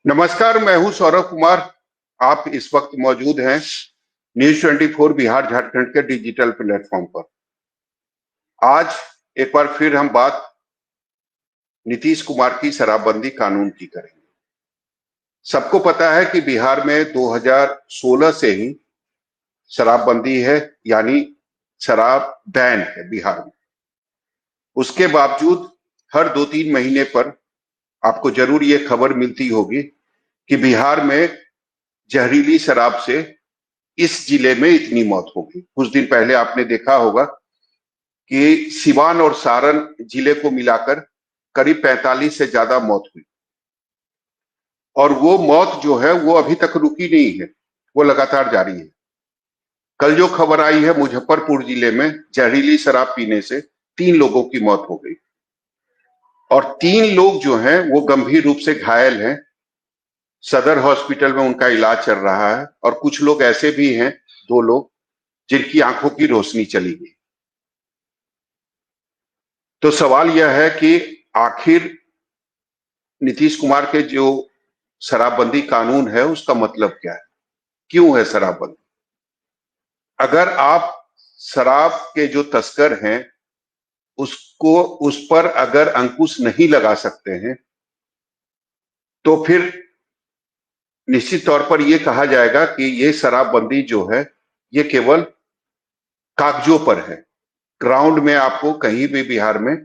नमस्कार, मैं हूं सौरभ कुमार। आप इस वक्त मौजूद हैं न्यूज 24 बिहार झारखंड के डिजिटल प्लेटफॉर्म पर। आज एक बार फिर हम बात नीतीश कुमार की शराबबंदी कानून की करेंगे। सबको पता है कि बिहार में 2016 से ही शराबबंदी है, यानी शराब बैन है बिहार में। उसके बावजूद हर 2-3 महीने पर आपको जरूर ये खबर मिलती होगी कि बिहार में जहरीली शराब से इस जिले में इतनी मौत हो गई। कुछ दिन पहले आपने देखा होगा कि सिवान और सारण जिले को मिलाकर करीब 45 से ज्यादा मौत हुई, और वो मौत जो है वो अभी तक रुकी नहीं है, वो लगातार जारी है। कल जो खबर आई है, मुजफ्फरपुर जिले में जहरीली शराब पीने से 3 लोगों की मौत हो गई, और 3 लोग जो हैं वो गंभीर रूप से घायल हैं। सदर हॉस्पिटल में उनका इलाज चल रहा है, और कुछ लोग ऐसे भी हैं, 2 लोग, जिनकी आंखों की रोशनी चली गई। तो सवाल यह है कि आखिर नीतीश कुमार के जो शराबबंदी कानून है उसका मतलब क्या है, क्यों है शराबबंदी? अगर आप शराब के जो तस्कर हैं उस पर अगर अंकुश नहीं लगा सकते हैं तो फिर निश्चित तौर पर यह कहा जाएगा कि ये शराबबंदी जो है ये केवल कागजों पर है। ग्राउंड में आपको कहीं भी बिहार में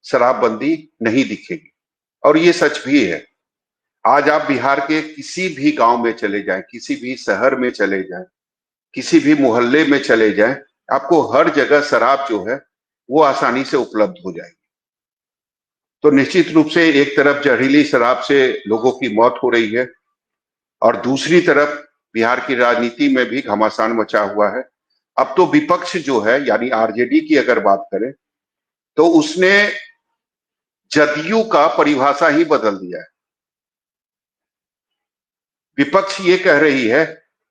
शराबबंदी नहीं दिखेगी, और ये सच भी है। आज आप बिहार के किसी भी गांव में चले जाएं, किसी भी शहर में चले जाएं, किसी भी मोहल्ले में चले जाएं, आपको हर जगह शराब जो है वो आसानी से उपलब्ध हो जाएगी। तो निश्चित रूप से एक तरफ जहरीली शराब से लोगों की मौत हो रही है, और दूसरी तरफ बिहार की राजनीति में भी घमासान मचा हुआ है। अब तो विपक्ष जो है, यानी आरजेडी की अगर बात करें, तो उसने जदयू का परिभाषा ही बदल दिया है। विपक्ष ये कह रही है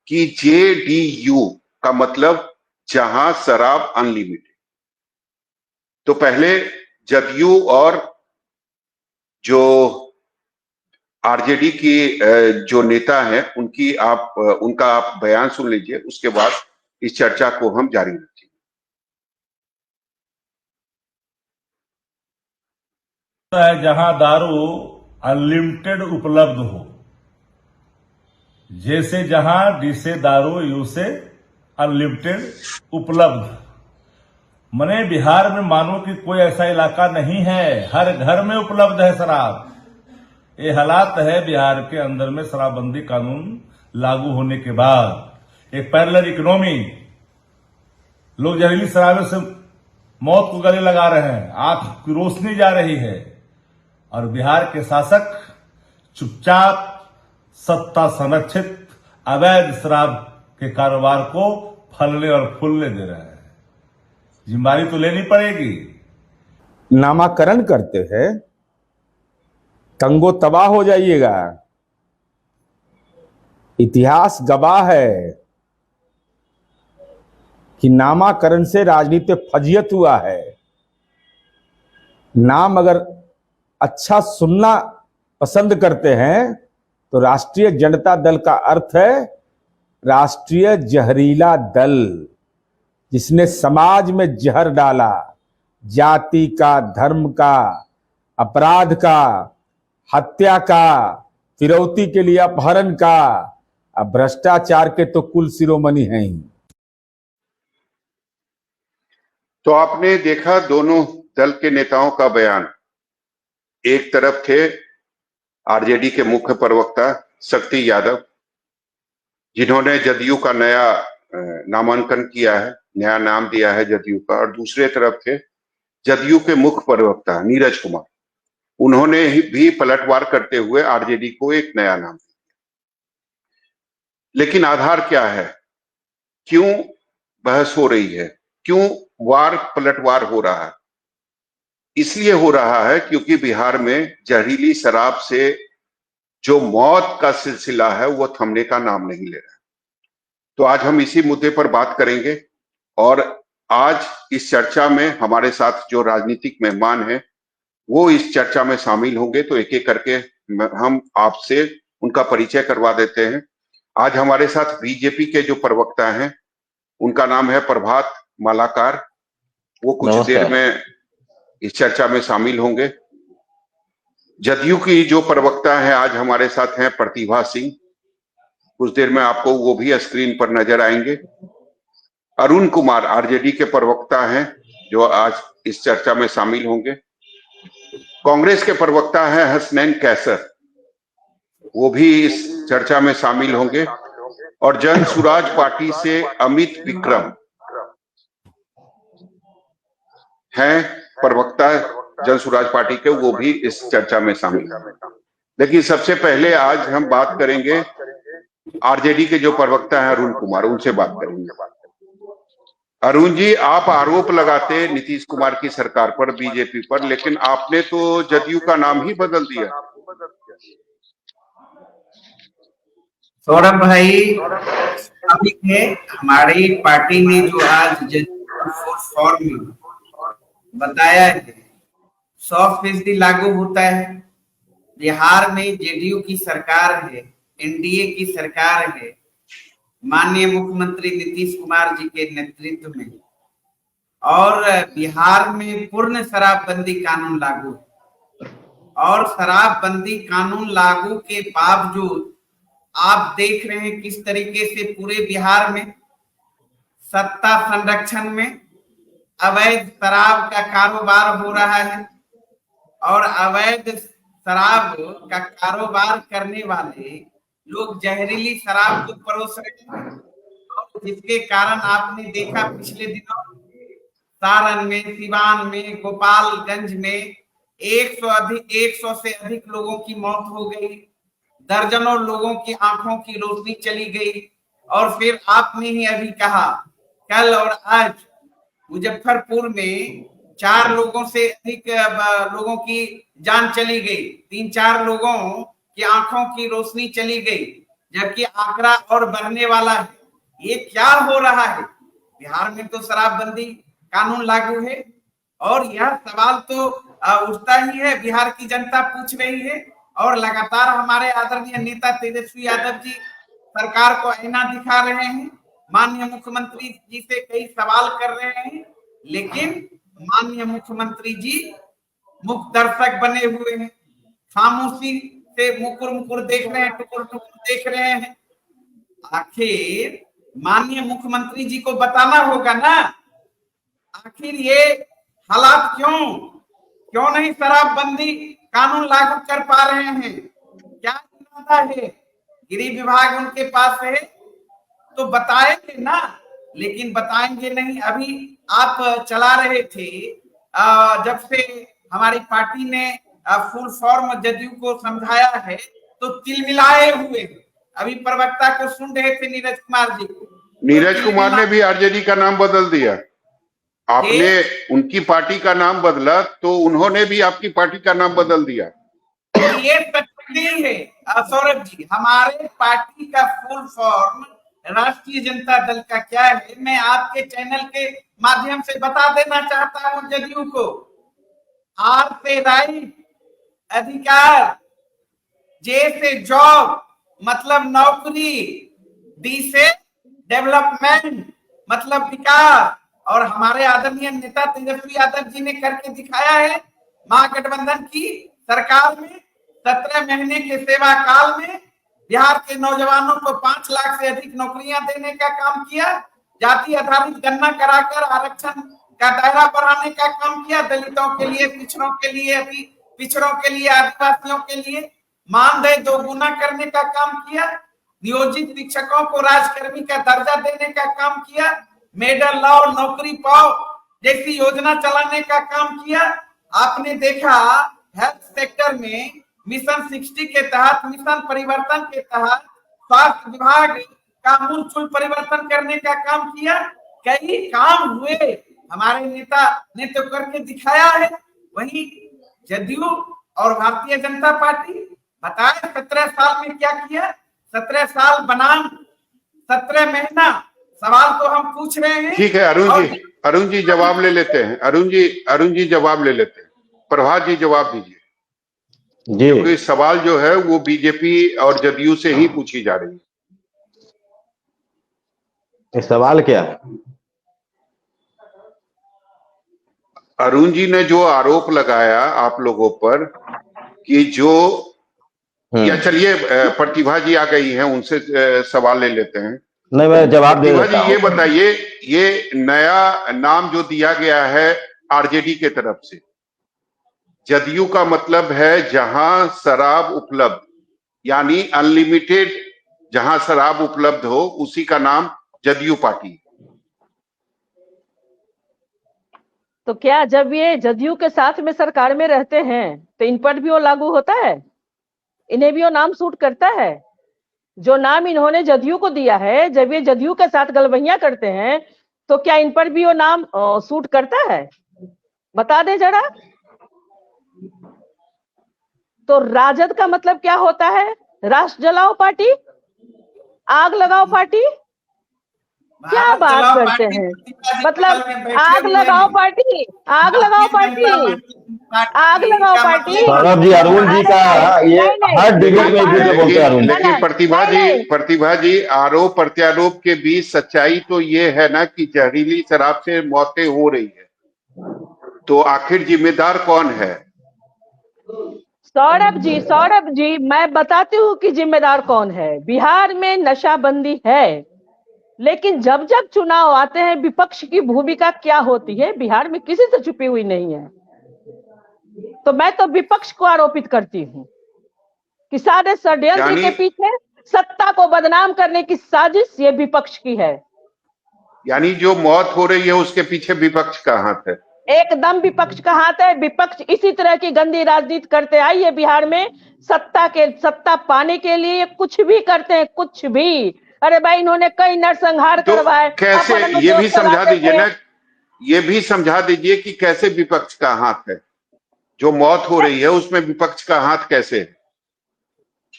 कि जेडीयू का मतलब जहां शराब अनलिमिटेड। तो पहले जदयू और जो आरजेडी की जो नेता हैं उनका आप बयान सुन लीजिए, उसके बाद इस चर्चा को हम जारी रखेंगे। जहां दारू अनलिमिटेड उपलब्ध हो, जैसे जहां जिसे दारू यू से अनलिमिटेड उपलब्ध। मने बिहार में मानो कि कोई ऐसा इलाका नहीं है, हर घर में उपलब्ध है शराब। ये हालात है बिहार के अंदर में शराबबंदी कानून लागू होने के बाद। एक पैरेलल इकोनॉमी, लोग जहरीली शराबों से मौत को गले लगा रहे हैं, आंख की रोशनी जा रही है, और बिहार के शासक चुपचाप सत्ता संरक्षित अवैध शराब के कारोबार को फलने और फूलने दे रहे हैं। जिम्मेदारी तो लेनी पड़ेगी। नामाकरण करते हैं, तंगो तबाह हो जाइएगा। इतिहास गवाह है कि नामाकरण से राजनीति फजियत हुआ है। नाम अगर अच्छा सुनना पसंद करते हैं तो राष्ट्रीय जनता दल का अर्थ है राष्ट्रीय जहरीला दल, जिसने समाज में जहर डाला, जाति का, धर्म का, अपराध का, हत्या का, फिरौती के लिए अपहरण का, अब भ्रष्टाचार के तो कुल शिरोमणि हैं ही। तो आपने देखा दोनों दल के नेताओं का बयान। एक तरफ थे आरजेडी के मुख्य प्रवक्ता शक्ति यादव, जिन्होंने जदयू का नया नामांकन किया है, नया नाम दिया है जदयू का, और दूसरे तरफ थे जदयू के मुख्य प्रवक्ता नीरज कुमार। उन्होंने भी पलटवार करते हुए आरजेडी को एक नया नाम दिया। लेकिन आधार क्या है, क्यों बहस हो रही है, क्यों पलटवार हो रहा है? इसलिए हो रहा है क्योंकि बिहार में जहरीली शराब से जो मौत का सिलसिला है वो थमने का नाम नहीं ले रहा है। तो आज हम इसी मुद्दे पर बात करेंगे, और आज इस चर्चा में हमारे साथ जो राजनीतिक मेहमान हैं वो इस चर्चा में शामिल होंगे। तो एक एक करके हम आपसे उनका परिचय करवा देते हैं। आज हमारे साथ बीजेपी के जो प्रवक्ता हैं, उनका नाम है प्रभात मालाकार। वो कुछ नमस्कार। देर में इस चर्चा में शामिल होंगे। जदयू की जो प्रवक्ता है आज हमारे साथ हैं प्रतिभा सिंह। कुछ देर में आपको वो भी स्क्रीन पर नजर आएंगे। अरुण कुमार आरजेडी के प्रवक्ता हैं जो आज इस चर्चा में शामिल होंगे। कांग्रेस के प्रवक्ता हैं हसनैन कैसर, वो भी इस चर्चा में शामिल होंगे। और जन सुराज पार्टी से अमित विक्रम हैं प्रवक्ता जन सुराज पार्टी के, वो भी इस चर्चा में शामिल हैं। लेकिन सबसे पहले आज हम बात करेंगे आरजेडी के जो प्रवक्ता हैं अरुण कुमार, उनसे बात करेंगे। अरुण जी, आप आरोप लगाते नीतीश कुमार की सरकार पर, बीजेपी पर, लेकिन आपने तो जदयू का नाम ही बदल दिया। सौरभ भाई, अभी है हमारी पार्टी ने जो आज जदयू फॉर्म बताया है 100% लागू होता है। बिहार में जेडीयू की सरकार है, एनडीए की सरकार है, माननीय मुख्यमंत्री नीतीश कुमार जी के नेतृत्व में, और बिहार में पूर्ण शराबबंदी कानून लागू है। और शराबबंदी कानून लागू के बावजूद आप देख रहे हैं किस तरीके से पूरे बिहार में सत्ता संरक्षण में अवैध शराब का कारोबार हो रहा है। और अवैध शराब का कारोबार करने वाले लोग जहरीली शराब को परोस रहे हैं, और जिसके कारण आपने देखा पिछले दिनों सारण में, सिवान में, गोपालगंज में 100 से अधिक लोगों की मौत हो गई, दर्जनों लोगों की आंखों की रोशनी चली गई। और फिर आपने ही अभी कहा कल और आज मुजफ्फरपुर में 4 लोगों से अधिक लोगों की जान चली गई, 3-4 लोगों की आंखों की रोशनी चली गई, जबकि आंकड़ा और बढ़ने वाला है। ये क्या हो रहा है? बिहार में तो शराबबंदी कानून लागू है, और यह सवाल तो उठता ही है, बिहार की जनता पूछ रही है। और लगातार हमारे आदरणीय नेता तेजस्वी यादव जी सरकार को आईना दिखा रहे हैं, माननीय मुख्यमंत्री जी से कई सवाल कर रहे हैं, लेकिन माननीय मुख्यमंत्री जी मुख दर्शक बने हुए हैं, खामोशी से मुकुर मुकुर देख रहे हैं, टुकुर टुकुर देख रहे हैं। आखिर माननीय मुख्यमंत्री जी को बताना होगा ना, आखिर ये हालात क्यों नहीं शराबबंदी कानून लागू कर पा रहे हैं? क्या इरादा है? गृह विभाग उनके पास है तो बताएंगे ना, लेकिन बताएंगे नहीं। अभी आप चला रहे थे, जब से हमारी पार्टी ने फुल फॉर्म जदयू को समझाया है तो तिलमिलाए हुए। अभी प्रवक्ता को सुन रहे थे नीरज कुमार जी को, नीरज कुमार ने भी आरजेडी का नाम बदल दिया। आपने उनकी पार्टी का नाम बदला तो उन्होंने भी आपकी पार्टी का नाम बदल दिया। ये सच नहीं है सौरभ जी। हमारे पार्टी का फुल फॉर्म राष्ट्रीय जनता दल का क्या है, मैं आपके चैनल के माध्यम से बता देना चाहता हूं जदयू को। आर से राइट, अधिकार, जे से जॉब मतलब नौकरी, डी से डेवलपमेंट मतलब विकास। और हमारे आदरणीय नेता तेजस्वी यादव जी ने करके दिखाया है। महागठबंधन की सरकार में 17 महीने के सेवा काल में बिहार के नौजवानों को 5 लाख से अधिक नौकरियां देने का काम किया, जाति आधारित गणना कराकर आरक्षण का दायरा बढ़ाने का काम किया, दलितों के लिए, पिछड़ों के लिए, अति पिछड़ों के लिए, आदिवासियों के लिए मानदेय 2 गुना करने का काम किया, नियोजित शिक्षकों को राजकर्मी का दर्जा देने का काम किया, मेडल लाओ नौकरी पाओ जैसी योजना चलाने का काम किया। आपने देखा हेल्थ सेक्टर में मिशन 60 के तहत, मिशन परिवर्तन के तहत स्वास्थ्य विभाग का मूलचूल परिवर्तन करने का काम किया। कई काम हुए, हमारे नेता ने तो करके दिखाया है। वहीं जदयू और भारतीय जनता पार्टी बताए 17 साल में क्या किया। 17 साल बनाम 17 महीना, सवाल तो हम पूछ रहे हैं। ठीक है अरुण जी जवाब ले लेते हैं। अरुण जी जवाब ले लेते हैं। प्रभात जी जवाब दीजिए। जी, क्योंकि सवाल जो है वो बीजेपी और जदयू से ही पूछी जा रही है। ये सवाल क्या है? अरुण जी ने जो आरोप लगाया आप लोगों पर कि जो या चलिए प्रतिभा जी आ गई हैं, उनसे सवाल ले लेते हैं। नहीं, मैं जवाब दे प्रतिभा देता जी ये हूँ। बताइए, ये नया नाम जो दिया गया है आरजेडी के तरफ से, जदयू का मतलब है जहां शराब उपलब्ध, यानी अनलिमिटेड जहां शराब उपलब्ध हो, उसी का नाम जदयू पार्टी। तो क्या जब ये जदयू के साथ में सरकार में रहते हैं तो इन पर भी वो लागू होता है? इन्हें भी वो नाम सूट करता है? जो नाम इन्होंने जदयू को दिया है, जब ये जदयू के साथ गलबैया करते हैं तो क्या इन पर भी वो नाम सूट करता है? बता दे जरा। तो राजद का मतलब क्या होता है? राष्ट्र जलाओ पार्टी, आग लगाओ पार्टी। क्या भारत बात चलाओ करते पार्टी हैं? प्रतिभा जी मतलब बगल में बैठे आग हुए लगाओ हैं। पार्टी, आग लगाओ पार्टी, आग लगाओ पार्टी। सौरभ जी, अरुण जी का ये हर डिबेट में इसी से बोलते हैं अरुण जी। लेकिन प्रतिभा जी आरोप प्रत्यारोप के बीच सच्चाई तो ये है ना कि जहरीली शराब से मौतें हो रही है, तो आखिर जिम्मेदार कौन है? सौरभ जी मैं बताती हूँ कि जिम्मेदार कौन है। बिहार में नशाबंदी है, लेकिन जब जब चुनाव आते हैं विपक्ष की भूमिका क्या होती है बिहार में किसी से छुपी हुई नहीं है। तो मैं तो विपक्ष को आरोपित करती हूँ कि सारे षड्यंत्र के पीछे सत्ता को बदनाम करने की साजिश ये विपक्ष की है। यानी जो मौत हो रही है उसके पीछे विपक्ष का हाथ है? एकदम विपक्ष का हाथ है। विपक्ष इसी तरह की गंदी राजनीति करते आई है बिहार में। सत्ता पाने के लिए कुछ भी करते हैं, कुछ भी। अरे भाई, इन्होंने कई नरसंहार तो करवाए। कैसे, ये भी समझा दीजिए ना, ये भी समझा दीजिए कि कैसे विपक्ष का हाथ है? जो मौत हो रही है उसमें विपक्ष का हाथ कैसे है?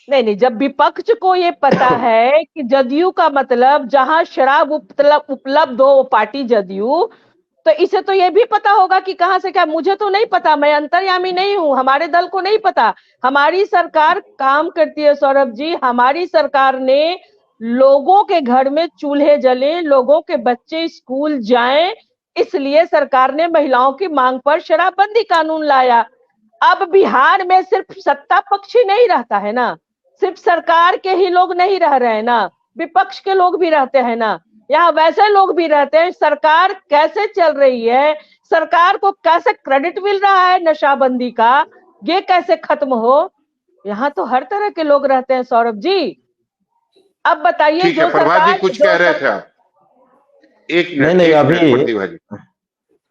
नहीं, जब विपक्ष को ये पता है कि जदयू का मतलब जहां शराब उपलब्ध हो वो पार्टी जदयू, तो इसे तो ये भी पता होगा कि कहां से क्या। मुझे तो नहीं पता, मैं अंतर्यामी नहीं हूं, हमारे दल को नहीं पता। हमारी सरकार काम करती है सौरभ जी। हमारी सरकार ने लोगों के घर में चूल्हे जले, लोगों के बच्चे स्कूल जाएं, इसलिए सरकार ने महिलाओं की मांग पर शराबबंदी कानून लाया। अब बिहार में सिर्फ सत्ता पक्ष ही नहीं रहता है ना, सिर्फ सरकार के ही लोग नहीं रह रहे हैं ना, विपक्ष के लोग भी रहते हैं ना, यहाँ वैसे लोग भी रहते हैं। सरकार कैसे चल रही है, सरकार को कैसे क्रेडिट मिल रहा है नशाबंदी का, ये कैसे खत्म हो, यहाँ तो हर तरह के लोग रहते हैं सौरभ जी। अब बताइए, ठीक है, प्रभा जी कुछ कह रहे थे आप? एक मिनट, नहीं, अभी प्रतिभा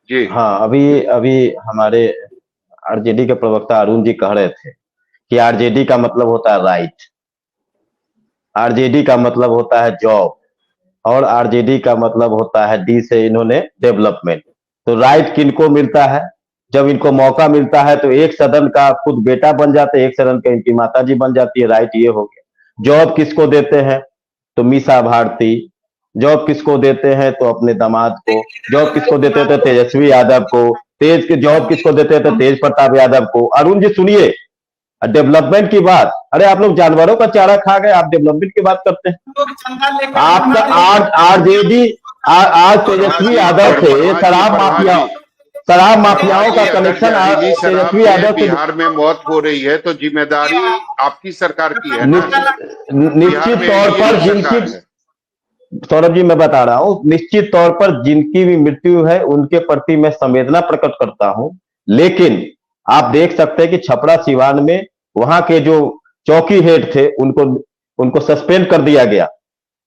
जी। हाँ, अभी हमारे आरजेडी के प्रवक्ता अरुण जी कह रहे थे कि आरजेडी का मतलब होता है राइट, आरजेडी का मतलब होता है जॉब, और आरजेडी का मतलब होता है डी से इन्होंने डेवलपमेंट। तो राइट किनको मिलता है? जब इनको मौका मिलता है तो एक सदन का खुद बेटा बन जाते हैं, एक सदन का इनकी माताजी बन जाती है। राइट ये हो गया। जॉब किसको देते हैं? तो मीसा भारती। जॉब किसको देते हैं? तो अपने दामाद को। जॉब किसको देते थे? तेजस्वी यादव को। तेज के जॉब किसको देते थे? तेज प्रताप यादव को। अरुण जी सुनिए, डेवलपमेंट की बात, अरे आप लोग जानवरों का चारा खा गए, आप डेवलपमेंट की बात करते हैं। आपका आरजेडी आज तेजस्वी यादव से शराब माफियाओं का कनेक्शन तेजस्वी यादव से। बिहार में मौत हो रही है तो जिम्मेदारी आपकी सरकार की है। निश्चित तौर पर जिनकी, सौरभ जी मैं बता रहा हूं, निश्चित तौर पर जिनकी भी मृत्यु है उनके प्रति मैं संवेदना प्रकट करता हूं। लेकिन आप देख सकते हैं कि छपरा सिवान में वहां के जो चौकी हेड थे उनको सस्पेंड कर दिया गया,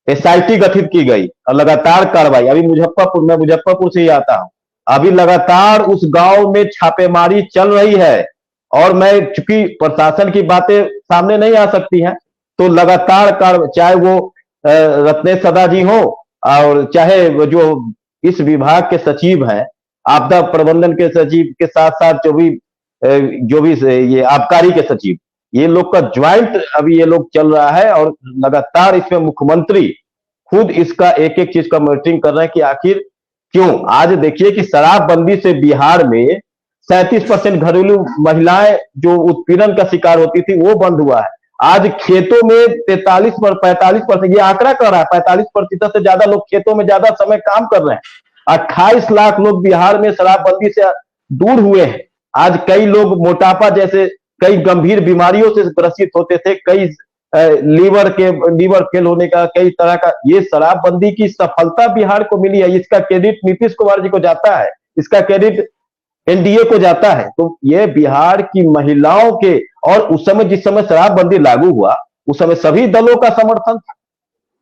एसआईटी गठित की गई और लगातार कार्रवाई। अभी मुजफ्फरपुर से ही आता हूं, अभी लगातार उस गांव में छापेमारी चल रही है। और मैं, चूंकि प्रशासन की बातें सामने नहीं आ सकती हैं, तो लगातार चाहे वो रत्नेश सदा जी हो और चाहे वो जो इस विभाग के सचिव हैं, आपदा प्रबंधन के सचिव के साथ साथ जो भी ये आबकारी के सचिव, ये लोग का ज्वाइंट अभी ये लोग चल रहा है। और लगातार इसमें मुख्यमंत्री खुद इसका एक एक चीज का मॉनिटरिंग कर रहे हैं कि आखिर क्यों। आज देखिए कि शराबबंदी से बिहार में 37% घरेलू महिलाएं जो उत्पीड़न का शिकार होती थी वो बंद हुआ है। आज खेतों में 45% ये आंकड़ा कह रहा है, 45% से ज्यादा लोग खेतों में ज्यादा समय काम कर रहे हैं। 28 लाख लोग बिहार में शराबबंदी से दूर हुए हैं। आज कई लोग मोटापा जैसे कई गंभीर बीमारियों से ग्रसित होते थे, कई लीवर फेल होने का, कई तरह का, ये शराबबंदी की सफलता बिहार को मिली है। इसका क्रेडिट नीतीश कुमार जी को जाता है, इसका क्रेडिट एनडीए को जाता है। तो ये बिहार की महिलाओं के, और उस समय जिस समय शराबबंदी लागू हुआ उस समय सभी दलों का समर्थन था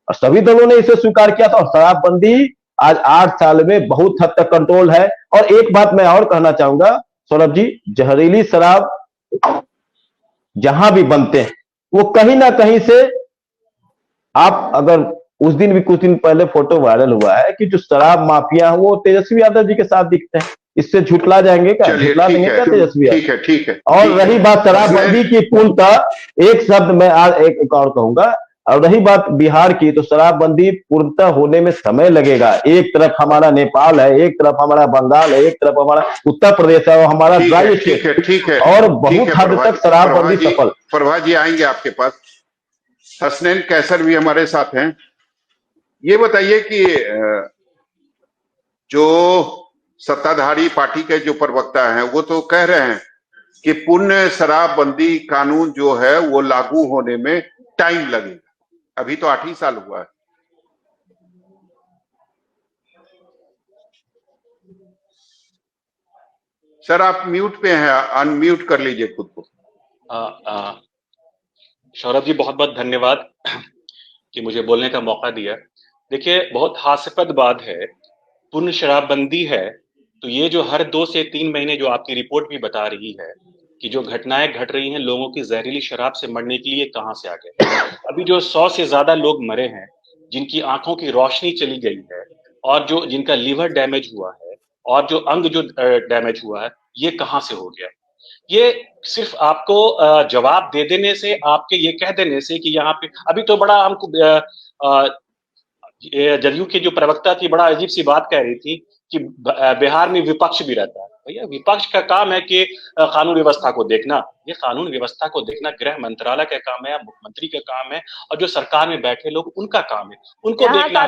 और सभी दलों ने इसे स्वीकार किया था, और शराबबंदी आज 8 साल में बहुत हद तक कंट्रोल है। और एक बात मैं और कहना चाहूंगा सौरभ जी, जहरीली शराब जहां भी बनते हैं वो कहीं ना कहीं से, आप अगर उस दिन भी कुछ दिन पहले फोटो वायरल हुआ है कि जो शराब माफिया है वो तेजस्वी यादव जी के साथ दिखते हैं। इससे झुटला जाएंगे क्या? चलिए, झुटला ठीक देंगे है, क्या तेजस्वी यादव? ठीक है, ठीक है। और ठीक है। रही बात शराबबंदी की पूर्णतः, एक शब्द मैं आज एक और कहूंगा, और रही बात बिहार की, तो शराबबंदी पूर्णतः होने में समय लगेगा। एक तरफ हमारा नेपाल है, एक तरफ हमारा बंगाल है, एक तरफ हमारा उत्तर प्रदेश है, और हमारा ठीक ड्राई है, स्टेट, ठीक है, ठीक है, और ठीक बहुत है, हद प्रभा तक जी, शराबबंदी सफल। प्रभा जी आएंगे आपके पास। हसनैन कैसर भी हमारे साथ हैं। ये बताइए कि जो सत्ताधारी पार्टी के जो प्रवक्ता हैं वो तो कह रहे हैं कि पूर्ण शराबबंदी कानून जो है वो लागू होने में टाइम लगेगा। अभी तो 8 ही साल हुआ है। सर आप म्यूट पे हैं, अनम्यूट कर लीजिए खुद को। सौरभ जी बहुत बहुत धन्यवाद कि मुझे बोलने का मौका दिया। देखिए, बहुत हास्यास्पद बात है, पूर्ण शराबबंदी है तो ये जो हर 2 से 3 महीने जो आपकी रिपोर्ट भी बता रही है कि जो घटनाएं घट रही हैं लोगों की जहरीली शराब से मरने के लिए कहां से आ गए। अभी जो 100 से ज्यादा लोग मरे हैं, जिनकी आंखों की रोशनी चली गई है, और जो जिनका लीवर डैमेज हुआ है, और जो अंग जो डैमेज हुआ है, ये कहां से हो गया। ये सिर्फ आपको जवाब दे देने से, आपके ये कह देने से कि यहाँ पे अभी तो बड़ा हमको जदयू की जो प्रवक्ता थी बड़ा अजीब सी बात कह रही थी कि बिहार में विपक्ष भी रहता है। भैया, विपक्ष का काम है कि कानून व्यवस्था को देखना। ये कानून व्यवस्था को देखना गृह मंत्रालय का काम है, मुख्यमंत्री का काम है, और जो सरकार में बैठे लोग उनका काम है, उनको देखना।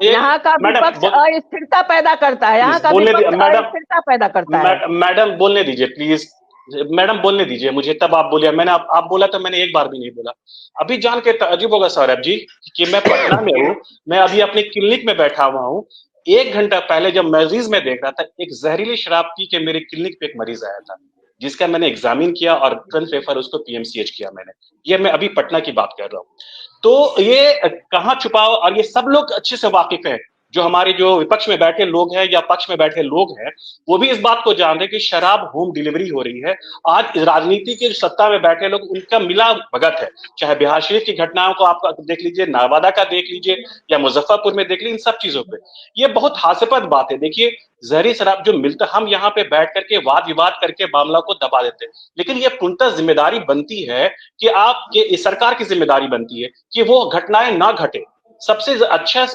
यहाँ का विपक्ष अस्थिरता पैदा करता है, यहाँ का विपक्ष अस्थिरता पैदा करता है। मैडम बोलने दीजिए प्लीज, मैडम बोलने दीजिए मुझे, तब आप बोलिए। मैंने आप बोला तो मैंने एक बार भी नहीं बोला। अभी जान के अजीब होगा सौरभ जी कि मैं पटना में हूँ, मैं अभी अपने क्लिनिक में बैठा हुआ हूँ। 1 घंटा पहले जब मरीज में देख रहा था, एक जहरीली शराब पी के मेरे क्लिनिक पे एक मरीज आया था, जिसका मैंने एग्जामिन किया और तुरंत रेफर उसको पीएमसीएच किया मैंने। ये मैं अभी पटना की बात कर रहा हूँ। तो ये कहाँ छुपाओ, और ये सब लोग अच्छे से वाकिफ है, जो हमारे जो विपक्ष में बैठे लोग हैं या पक्ष में बैठे लोग हैं, वो भी इस बात को जान रहे हैं कि शराब होम डिलीवरी हो रही है। आज राजनीति के सत्ता में बैठे लोग, उनका मिला भगत है। चाहे बिहार शरीफ की घटनाओं को आप देख लीजिए, नवादा का देख लीजिए, या मुजफ्फरपुर में देख लीजिए, इन सब चीजों पे ये बहुत हास्यास्पद बात है। देखिए, जहरी शराब जो मिलता, हम यहाँ पे बैठ करके वाद विवाद करके मामला को दबा देते हैं, लेकिन ये पूर्णतः जिम्मेदारी बनती है कि आपके सरकार की जिम्मेदारी बनती है कि वो घटनाएं ना घटे। सबसे अच्छा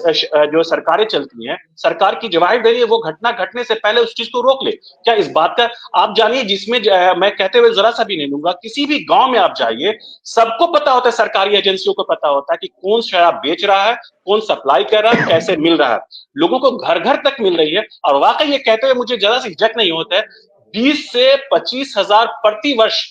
जो सरकारें चलती हैं, सरकार की जवाबदेरी है वो घटना घटने से पहले उस चीज को रोक ले। क्या इस बात का आप जानिए, जिसमें मैं कहते हुए जरा सा भी नहीं लूंगा, किसी भी गांव में आप जाइए, सबको पता होता है, सरकारी एजेंसियों को पता होता है कि कौन शराब बेच रहा है, कौन सप्लाई कर रहा है, कैसे मिल रहा है, लोगों को घर घर तक मिल रही है। और वाकई ये कहते हुए मुझे जरा सा झक नहीं होता है, 20 से 25 हजार प्रति वर्ष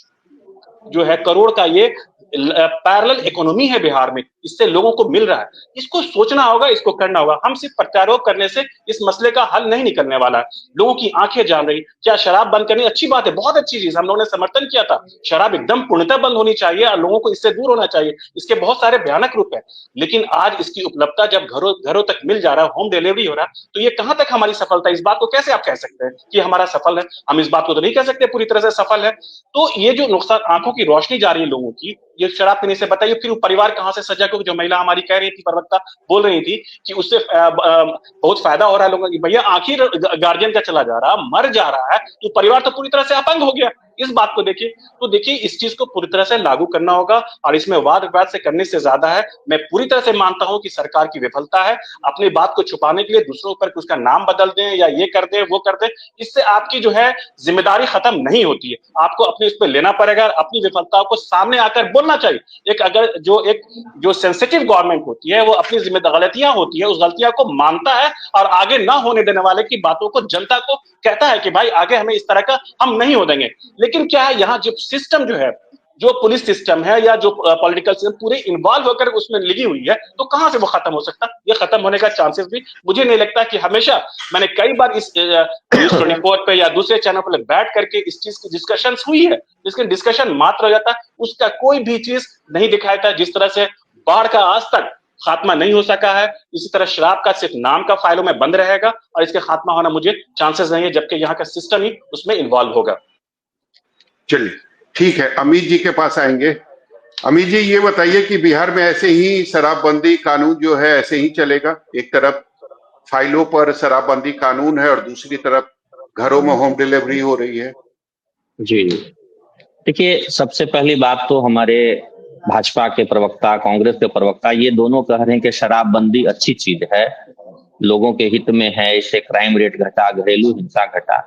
जो है करोड़ का ये पैरेलल इकोनॉमी है बिहार में, इससे लोगों को मिल रहा है। इसको सोचना होगा, इसको करना होगा। हम सिर्फ प्रत्यारोप करने से इस मसले का हल नहीं निकलने वाला है। लोगों की आंखें जान रही, क्या शराब बंद करनी अच्छी बात है, बहुत अच्छी चीज, हम लोगों ने समर्थन किया था। शराब एकदम पूर्णतः बंद होनी चाहिए और लोगों को इससे दूर होना चाहिए। इसके बहुत सारे भयानक रूप है, लेकिन आज इसकी उपलब्धता जब घरों तक मिल जा रहा है, होम डिलीवरी हो रहा है, तो ये कहां तक हमारी सफलता है? इस बात को कैसे आप कह सकते हैं कि हमारा सफल है? हम इस बात को तो नहीं कह सकते पूरी तरह से सफल है। तो ये जो नुकसान, आंखों की रोशनी जा रही है लोगों की, ये शराब पीने से बताइए फिर परिवार कहां से सजा, क्योंकि जो महिला हमारी कह रही थी, प्रवक्ता बोल रही थी कि उससे बहुत फायदा हो रहा है लोगों की। भैया, आखिर गार्जियन का चला जा रहा, मर जा रहा है, तो परिवार तो पूरी तरह से अपंग हो गया। इस बात को देखिए, तो देखिए इस चीज को पूरी तरह से लागू करना होगा और इसमें वाद विवाद से करने से ज्यादा है, मैं पूरी तरह से मानता हूं कि सरकार की विफलता है। अपनी बात को छुपाने के लिए दूसरों पर उसका नाम बदल दें या ये कर दें वो कर दें, इससे आपकी जो है जिम्मेदारी खत्म नहीं होती है। आपको अपने उस पर लेना पड़ेगा, अपनी विफलताओं को सामने आकर बोलना चाहिए। एक जो सेंसिटिव गवर्नमेंट होती है वो अपनी गलतियां होती है, उस गलतियां को मानता है और आगे ना होने देने वाले की बातों को जनता को कहता है कि भाई आगे हमें इस तरह का हम नहीं हो देंगे। लेकिन क्या है, यहाँ जो सिस्टम जो है, जो पुलिस सिस्टम है या जो पॉलिटिकल सिस्टम पूरे इन्वॉल्व होकर उसमें लगी हुई है, तो कहां से वो खत्म हो सकता? ये खत्म होने का चांसेस भी मुझे नहीं लगता कि हमेशा, मैंने कई बार इस न्यूज 24 पे या दूसरे चैनल पर बैठ करके इस चीज की डिस्कशन हुई है, लेकिन डिस्कशन मात्र हो जाता, उसका कोई भी चीज नहीं दिखाया था। जिस तरह से बाढ़ का आज तक खात्मा नहीं हो सका है, इसी तरह शराब का सिर्फ नाम का फाइलों में बंद रहेगा और इसके खात्मा होना मुझे चांसेस नहीं है, जबकि यहाँ का सिस्टम ही उसमें इन्वॉल्व होगा। चलिए ठीक है, अमित जी के पास आएंगे। अमित जी ये बताइए कि बिहार में ऐसे ही शराबबंदी कानून जो है ऐसे ही चलेगा? एक तरफ फाइलों पर शराबबंदी कानून है और दूसरी तरफ घरों में होम डिलीवरी हो रही है। जी देखिए, सबसे पहली बात तो हमारे भाजपा के प्रवक्ता, कांग्रेस के प्रवक्ता ये दोनों कह रहे हैं कि शराबबंदी अच्छी चीज है, लोगों के हित में है, इससे क्राइम रेट घटा, घरेलू हिंसा घटा,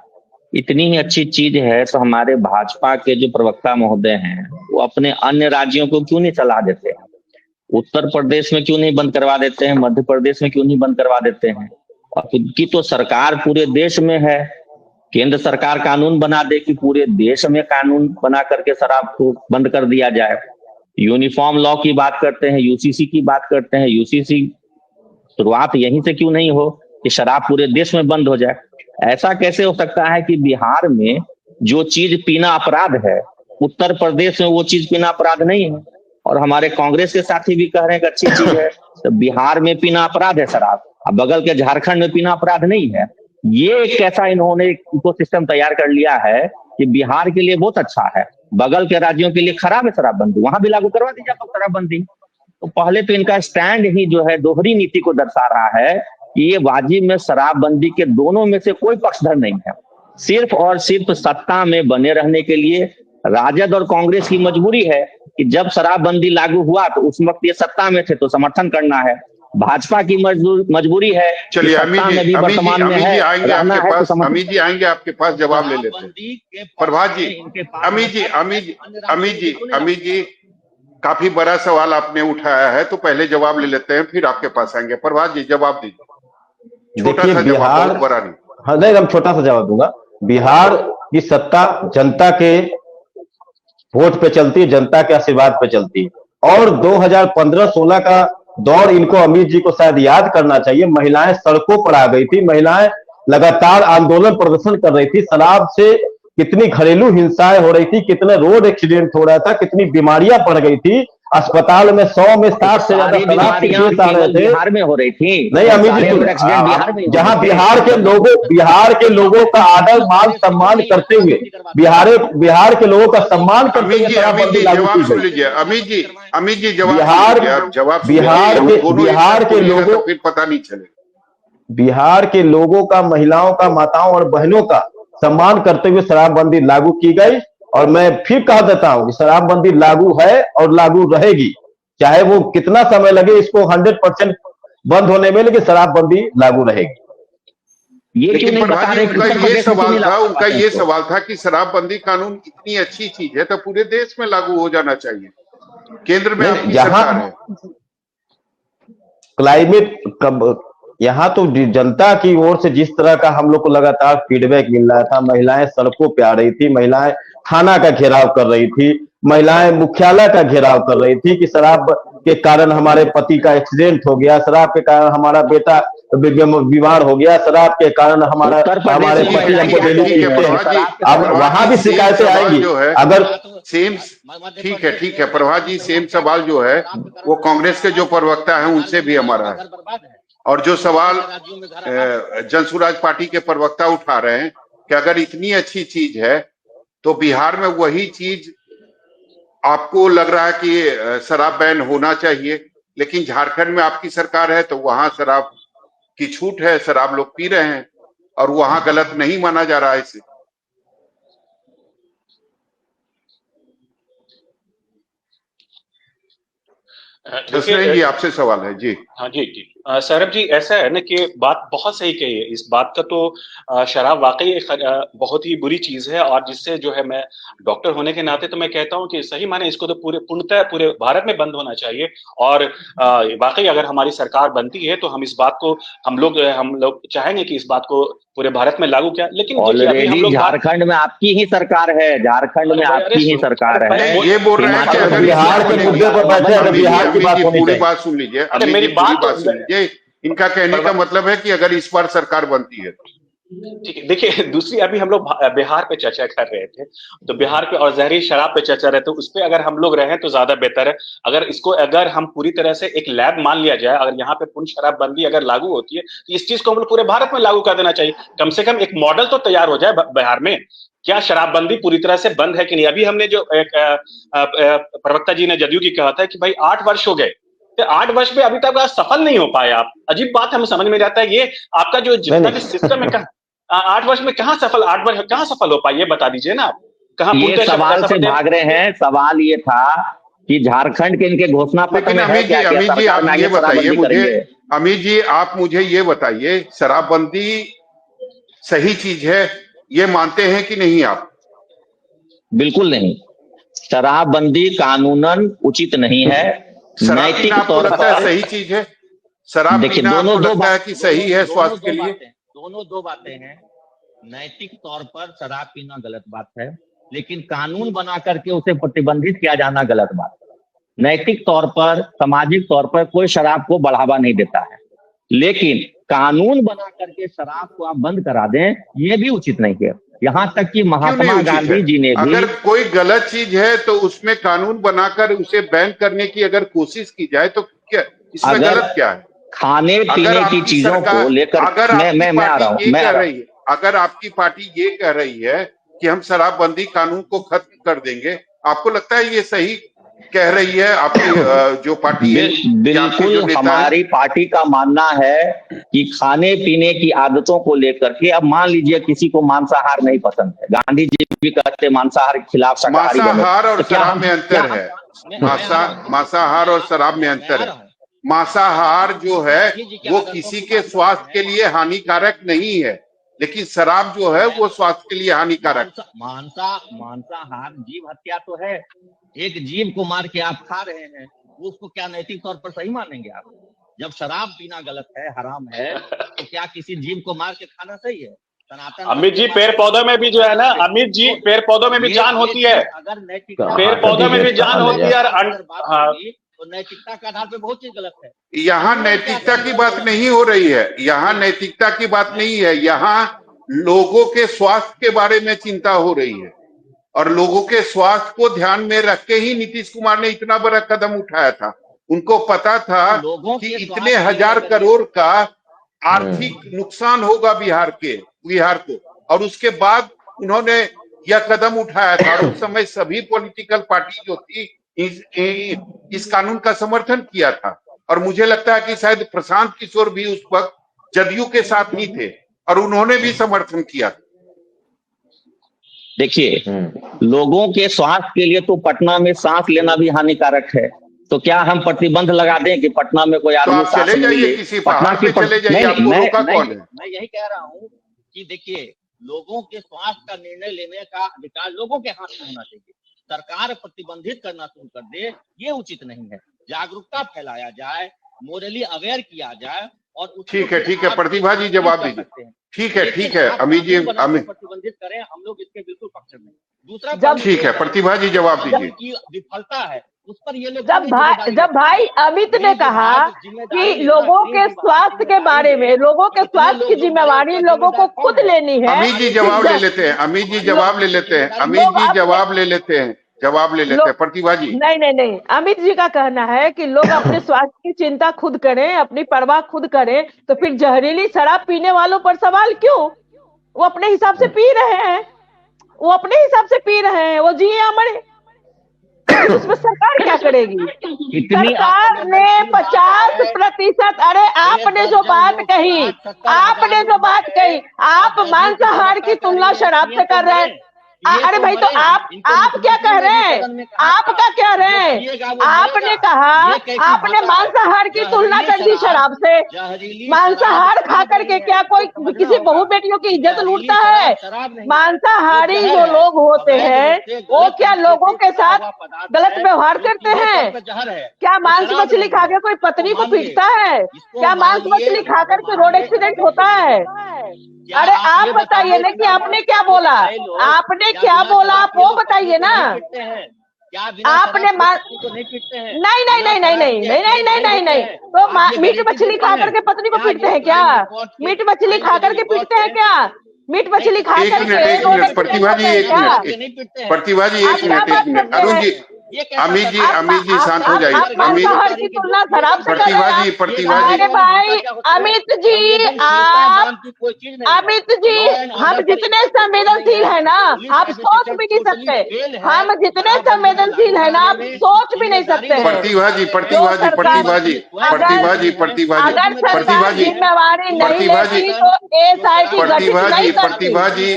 इतनी ही अच्छी चीज है। तो हमारे भाजपा के जो प्रवक्ता महोदय हैं वो अपने अन्य राज्यों को क्यों नहीं सलाह देते हैं? उत्तर प्रदेश में क्यों नहीं बंद करवा देते हैं? मध्य प्रदेश में क्यों नहीं बंद करवा देते हैं? और उनकी तो सरकार पूरे देश में है, केंद्र सरकार कानून बना दे कि पूरे देश में कानून बना करके शराब को बंद कर दिया जाए। यूनिफॉर्म लॉ की बात करते हैं, यूसीसी की बात करते हैं, यूसीसी शुरुआत यहीं से क्यों नहीं हो कि शराब पूरे देश में बंद हो जाए? ऐसा कैसे हो सकता है कि बिहार में जो चीज पीना अपराध है, उत्तर प्रदेश में वो चीज पीना अपराध नहीं है? और हमारे कांग्रेस के साथी भी कह रहे हैं कि अच्छी चीज है, तो बिहार में पीना अपराध है शराब, अब बगल के झारखंड में पीना अपराध नहीं है। ये कैसा इन्होंने इकोसिस्टम तैयार कर लिया है कि बिहार के लिए बहुत अच्छा है, बगल के राज्यों के लिए खराब है शराबबंदी, वहां भी लागू करवा दीजिए आप शराबबंदी। तो पहले तो इनका स्टैंड ही जो है दोहरी नीति को दर्शा रहा है कि ये वाजिब में शराबबंदी के दोनों में से कोई पक्षधर नहीं है। सिर्फ और सिर्फ सत्ता में बने रहने के लिए राजद और कांग्रेस की मजबूरी है कि जब शराबबंदी लागू हुआ तो उस वक्त ये सत्ता में थे तो समर्थन करना है। भाजपा की मजबूरी है। चलिए अमित जी आएंगे आपके पास जवाब ले लेते हैं। प्रभात जी, अमित जी काफी बड़ा सवाल आपने उठाया है, तो पहले जवाब ले लेते हैं, फिर आपके पास आएंगे। प्रभात जी जवाब दीजिए, छोटा सा जवाब, बहुत बड़ा नहीं। हाँ नहीं, हम छोटा सा जवाब दूंगा। बिहार की सत्ता जनता के वोट पे चलती है, जनता के आशीर्वाद पे चलती है। और 2015-16 का दौर इनको अमित जी को शायद याद करना चाहिए। महिलाएं सड़कों पर आ गई थी, महिलाएं लगातार आंदोलन प्रदर्शन कर रही थी। शराब से कितनी घरेलू हिंसाएं हो रही थी, कितने रोड एक्सीडेंट हो रहा था, कितनी बीमारियां बढ़ गई थी। अस्पताल में 100 में 60 से ज्यादा शराब के केस आ रहे थे। बिहार में हो रही थी। नहीं अमित जी, जहां बिहार के लोगों का आदर मान सम्मान करते हुए, बिहार के लोगों का सम्मान करते हुए जवाब सुन लीजिए। अमित जी जवाब बिहार के लोगों, फिर पता नहीं चलेगा। बिहार के लोगों का, महिलाओं का, माताओं और बहनों का सम्मान करते हुए शराबबंदी लागू की गई। और मैं फिर कह देता हूं कि शराबबंदी लागू है और लागू रहेगी, चाहे वो कितना समय लगे इसको 100% बंद होने में, लेकिन शराबबंदी लागू रहेगी। ये क्यों नहीं बता रहे? उनका ये सवाल था कि शराबबंदी कानून इतनी अच्छी चीज है तो पूरे देश में लागू हो जाना चाहिए। केंद्र में आपकी सरकार है, क्लाइमेट यहाँ तो जनता की ओर से जिस तरह का हम लोग को लगातार फीडबैक मिल रहा था, महिलाएं सड़कों पे आ रही थी, महिलाएं थाना का घेराव कर रही थी, महिलाएं मुख्यालय का घेराव कर रही थी कि शराब के कारण हमारे पति का एक्सीडेंट हो गया, शराब के कारण हमारा बेटा बीमार हो गया, शराब के कारण हमारे पति हमको डेली, अब वहां भी शिकायतें आएंगी। अगर सेम ठीक है प्रभात जी, सेम सवाल जो है वो कांग्रेस के जो प्रवक्ता है उनसे भी हमारा है, और जो सवाल जनसुराज पार्टी के प्रवक्ता उठा रहे हैं कि अगर इतनी अच्छी चीज है तो बिहार में वही चीज आपको लग रहा है कि शराब बैन होना चाहिए, लेकिन झारखंड में आपकी सरकार है तो वहां शराब की छूट है, शराब लोग पी रहे हैं और वहां गलत नहीं माना जा रहा है इसे। जसनैन जी आपसे सवाल है जी। हाँ जी जी सौरभ जी, ऐसा है ना कि बात बहुत सही कही है। इस बात का तो शराब वाकई एक बहुत ही बुरी चीज है, और जिससे जो है, मैं डॉक्टर होने के नाते तो मैं कहता हूँ कि सही माने इसको तो पूर्णतः पूरे भारत में बंद होना चाहिए। और वाकई अगर हमारी सरकार बनती है तो हम इस बात को, हम लोग चाहेंगे कि इस बात को पूरे भारत में लागू किया। लेकिन देखिए, अभी हम ऑलरेडी लोग झारखंड में आपकी ही सरकार है, झारखंड में आपकी ही सरकार है। ये बोल रहे हैं कि अगर बिहार के मुद्दे पर बैठे हैं तो बिहार की बात होनी पूरी चाहिए। बात सुन लीजिए, अरे अमित मेरी जी पूरी बात बात सुन लीजिए। इनका कहने का मतलब है कि अगर इस बार सरकार बनती है ठीक है। देखिए, दूसरी, अभी हम लोग बिहार पे चर्चा कर रहे थे, तो बिहार पे और जहरी शराब पे चर्चा रहे, तो उस पे अगर हम लोग रहें तो ज्यादा बेहतर है। अगर हम पूरी तरह से एक लैब मान लिया जाए, अगर यहाँ पे पूर्ण शराबबंदी अगर लागू होती है तो इस चीज को हम लोग पूरे भारत में लागू कर देना चाहिए। कम से कम एक मॉडल तो तैयार हो जाए बिहार में, क्या शराबबंदी पूरी तरह से बंद है कि नहीं। अभी हमने जो एक प्रवक्ता जी ने जदयू की कहा था कि भाई 8 वर्ष हो गए, तो 8 वर्ष में अभी तक आप सफल नहीं हो पाए। आप, अजीब बात हमें समझ में आता है। ये आपका जो जितना भी सिस्टम है, 8 वर्ष में कहाँ सफल, 8 वर्ष कहाँ सफल हो पाई, ये बता दीजिए ना आप। कहाँ ये सवाल से भाग रहे हैं। सवाल ये था कि झारखंड के इनके घोषणा पत्र में है क्या, अमित जी आप ये बताइए मुझे, करेंगे? अमित जी आप मुझे ये बताइए, शराबबंदी सही चीज है, ये मानते हैं कि नहीं आप? बिल्कुल नहीं, शराबबंदी कानूनन उचित नहीं है। शराब नैतिक पीना आपको तौर लगता है पर सही चीज है? शराब देखिए, पीना दोनों आपको दो लगता है कि सही है स्वास्थ्य के लिए? दोनों दो बातें हैं। नैतिक तौर पर शराब पीना गलत बात है, लेकिन कानून बना करके उसे प्रतिबंधित किया जाना गलत बात है। नैतिक तौर पर, सामाजिक तौर पर कोई शराब को बढ़ावा नहीं देता है, लेकिन कानून बना करके शराब को आप बंद करा दें, ये भी उचित नहीं है। यहाँ तक कि महात्मा गांधी जी ने भी, अगर कोई गलत चीज है तो उसमें कानून बनाकर उसे बैन करने की अगर कोशिश की जाए तो क्या इसमें गलत क्या है? खाने पीने की चीजों को लेकर, अगर मैं आ रहा हूँ, अगर आपकी पार्टी ये कह रही है कि हम शराबबंदी कानून को खत्म कर देंगे, आपको लगता है ये सही कह रही है आपकी जो पार्टी है? बिल्कुल, हमारी पार्टी का मानना है कि खाने पीने की आदतों को लेकर के, अब मान लीजिए किसी को मांसाहार नहीं पसंद है, गांधी जी भी कहते मांसाहार के खिलाफ शाकाहारी बनो। मांसाहार और शराब में अंतर है। मांसाहार और शराब में अंतर है। मांसाहार जो है वो किसी के स्वास्थ्य के लिए हानिकारक नहीं है, लेकिन शराब जो है वो स्वास्थ्य के लिए हानिकारक। मांसाहार जीव हत्या तो है, एक जीव को मार के आप खा रहे हैं, उसको क्या नैतिक तौर पर सही मानेंगे आप? जब शराब पीना गलत है, हराम है, तो क्या किसी जीव को मार के खाना सही है? अमित जी, पेड़ पौधों में भी जो है ना, अमित जी, पेड़ पौधों में भी जान होती है, अगर नैतिक पेड़ पौधों में भी जान होती है, तो नैतिकता के आधार पे बहुत चीज गलत है। यहाँ नैतिकता की बात नहीं हो रही है, यहाँ नैतिकता की बात नहीं है, यहाँ लोगों के स्वास्थ्य के बारे में चिंता हो रही है। और लोगों के स्वास्थ्य को ध्यान में रख के ही नीतीश कुमार ने इतना बड़ा कदम उठाया था। उनको पता था कि इतने 1000 करोड़ का आर्थिक नुकसान होगा बिहार को, और उसके बाद उन्होंने यह कदम उठाया था। और उस समय सभी पॉलिटिकल पार्टी जो थी इस कानून का समर्थन किया था। और मुझे लगता है कि शायद प्रशांत किशोर भी उस वक्त जदयू के साथ ही थे और उन्होंने भी समर्थन किया। देखिए, लोगों के स्वास्थ्य के लिए तो पटना में सांस लेना भी हानिकारक है, तो क्या हम प्रतिबंध लगा दें कि पटना में कोई आदमी सांस चले जाइए, किसी पहाड़ पे चले जाइए, आपको रोका कौन है? मैं यही कह रहा हूँ कि देखिए, लोगों के स्वास्थ्य का निर्णय लेने का अधिकार लोगों के हाथ में होना चाहिए। सरकार प्रतिबंधित करना शुरू कर दे, ये उचित नहीं है। जागरूकता फैलाया जाए, मोरली अवेयर किया जाए, और ठीक है प्रतिभा जी जवाब दीजिए। ठीक है अमित जी, प्रतिबंधित करें, हम लोग इसके बिल्कुल पक्ष में। दूसरा, ठीक है प्रतिभा जी जवाब दीजिए। विफलता है उस पर ये लोग, जब भाई अमित ने कहा कि लोगों के स्वास्थ्य के बारे में, लोगों के स्वास्थ्य की जिम्मेवारी लोगों को खुद लेनी है। अमित जी जवाब ले लेते हैं, प्रतिभा जी। नहीं, अमित जी का कहना है कि लोग अपने स्वास्थ्य की चिंता खुद करें, अपनी परवाह खुद करें, तो फिर जहरीली शराब पीने वालों पर सवाल क्यों? वो अपने हिसाब से पी रहे हैं, वो जिए या मरे, उसमें सरकार क्या करेगी? सरकार ने 50%, अरे आपने जो बात कही, आप मांसाहार की तुलना शराब से कर रहे हैं। अरे भाई तो आप क्या कह रहे हैं? आप क्या कह रहे हैं? आपने कहा, आपने मांसाहार की तुलना कर दी शराब से। मांसाहार खा करके क्या कोई किसी बहू बेटियों की इज्जत लूटता है? मांसाहारी जो लोग होते हैं वो क्या लोगों के साथ गलत व्यवहार करते हैं? क्या मांस मछली खा के कोई पत्नी को पीटता है? क्या मांस मछली खा करके रोड एक्सीडेंट होता है? अरे आप बताइए ना कि आपने क्या बोला, आपने क्या बोला, आप वो बताइए ना। आपने नहीं नहीं नहीं नहीं नहीं नहीं नहीं नहीं नहीं नहीं तो मीट मछली खा करके पत्नी को पीटते हैं क्या? मीट मछली खा करके पीटते हैं क्या? मीट मछली खा करके प्रतिभा जी एक मिनट, प्रतिभा जी एक मिनट, अरुण जी, अमित जी शांत हो जाइए। मांसाहार की तुलना शराब से प्रतिभा जी, प्रतिभा जी, अरे भाई अमित जी, अमित जी, हम जितने संवेदनशील है ना आप सोच भी नहीं सकते। हम जितने संवेदनशील है ना आप सोच भी नहीं सकते। प्रतिभा जी, प्रतिभा जी, प्रतिभा जी, प्रतिभा जी, प्रतिभा जी, अगर प्रतिभा सरकार जी, जिम्मेवारी नहीं प्रतिभा जी, लेती तो एसआईटी गठित प्रतिभा जी, नहीं करती। प्रतिभा जी,